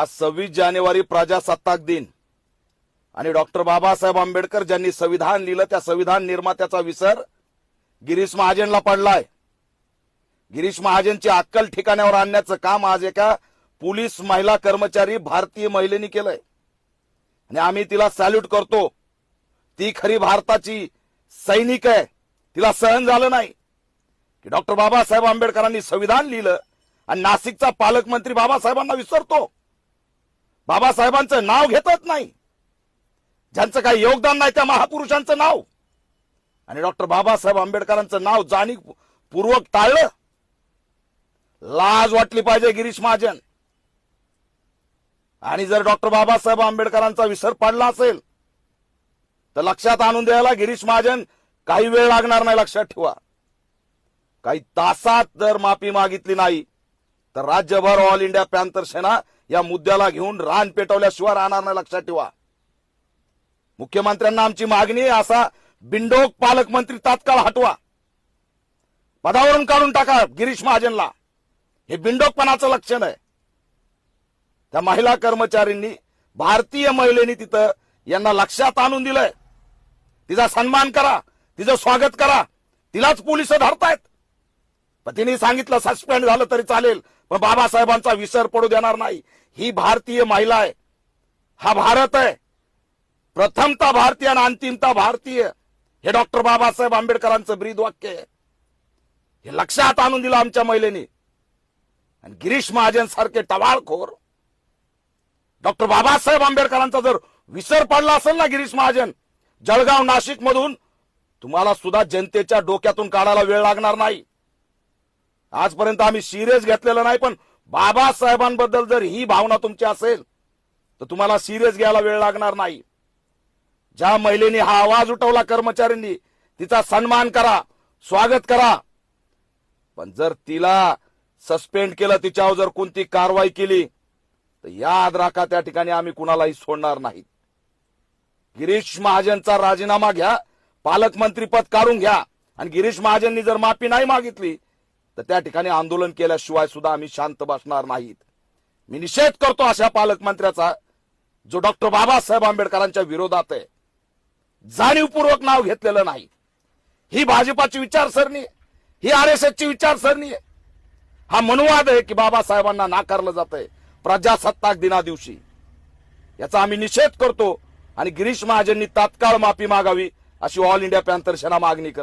आज 26 जानेवारी प्रजासत्ताक दिन आणि डॉक्टर बाबासाहेब आंबेडकर ज्यांनी संविधान लिहिलं त्या संविधान निर्मात्याचा विसर गिरीश महाजनला पडलाय। गिरीश महाजनची अक्कल ठिकाण्यावर आणण्याचं काम आज एका पोलीस महिला कर्मचारी भारतीय महिलेने केलंय आणि आम्ही तिला सॅल्यूट करतो। ती खरी भारताची सैनिक आहे। तिला सहन झालं नाही की डॉक्टर बाबासाहेब आंबेडकरांनी संविधान लिहिलं आणि नाशिकचा पालकमंत्री बाबासाहेबांना विसरतो, बाबासाहेबांचं नाव घेतच नाही, ज्यांचं काही योगदान नाही त्या महापुरुषांचं नाव आणि डॉक्टर बाबासाहेब आंबेडकरांचं नाव जाणीवपूर्वक टाळलं। लाज वाटली पाहिजे गिरीश महाजन। आणि जर डॉक्टर बाबासाहेब आंबेडकरांचा विसर पडला असेल तर लक्षात आणून द्यायला गिरीश महाजन काही वेळ लागणार नाही, लक्षात ठेवा। काही तासात जर माफी मागितली नाही तर राज्यभर ऑल इंडिया पॅंथर सेना या मुद्द्याला घेऊन रान पेटवल्याशिवाय राहणार नाही, लक्षात ठेवा। मुख्यमंत्र्यांना आमची मागणी आहे, असा बिंडोक पालकमंत्री तात्काळ हटवा, पदावरून काढून टाका गिरीश महाजनला। हे बिंडोकपणाचं लक्षण आहे। त्या महिला कर्मचाऱ्यांनी, भारतीय महिलेनी तिथं यांना लक्षात आणून दिलंय, तिचा सन्मान करा, तिचं स्वागत करा, तिलाच पोलिस धरतायत। पण तिने सांगितलं सस्पेंड झालं तरी चालेल पण बाबासाहेबांचा विसर पडू देणार नाही। ही भारतीय महिला आहे, हा भारत आहे। प्रथमता भारतीय आणि अंतिमता भारतीय, हे डॉक्टर बाबासाहेब आंबेडकरांचं ब्रीद वाक्य आहे। हे लक्षात आणून दिलं आमच्या महिलेनी। आणि गिरीश महाजन सारखे टवाळखोर, डॉक्टर बाबासाहेब आंबेडकरांचा जर विसर पडला असेल ना गिरीश महाजन, जळगाव नाशिक मधून तुम्हाला सुद्धा जनतेच्या डोक्यातून काढायला वेळ लागणार नाही। आजपर्यंत आम्ही सिरियस घेतलेलं नाही, पण बाबासाहेबांबद्दल जर ही भावना तुमची असेल तर तुम्हाला सिरियस घ्यायला वेळ लागणार नाही। ज्या महिलेने हा आवाज उठवला कर्मचाऱ्यांनी, तिचा सन्मान करा, स्वागत करा। पण जर तिला सस्पेंड केलं, तिच्यावर जर कोणती कारवाई केली तर याद राखा त्या ठिकाणी आम्ही कुणालाही सोडणार नाही। गिरीश महाजनचा राजीनामा घ्या, पालकमंत्री पद काढून घ्या आणि गिरीश महाजननी जर माफी नाही मागितली तर त्या ठिकाणी आंदोलन केल्याशिवाय सुद्धा आम्ही शांत बसणार नाहीत। मी निषेध करतो अशा पालकमंत्र्याचा जो डॉक्टर बाबासाहेब आंबेडकरांच्या विरोधात आहे, जाणीवपूर्वक नाव घेतलेलं नाही। ही भाजपाची विचारसरणी, ही आरएसएसची विचारसरणी आहे। हा मनुवाद आहे की बाबासाहेबांना नाकारलं जातंय प्रजासत्ताक दिना दिवशी। याचा आम्ही निषेध करतो आणि गिरीश महाजननी तात्काळ माफी मागावी अशी ऑल इंडिया पॅंथर सेना मागणी करते।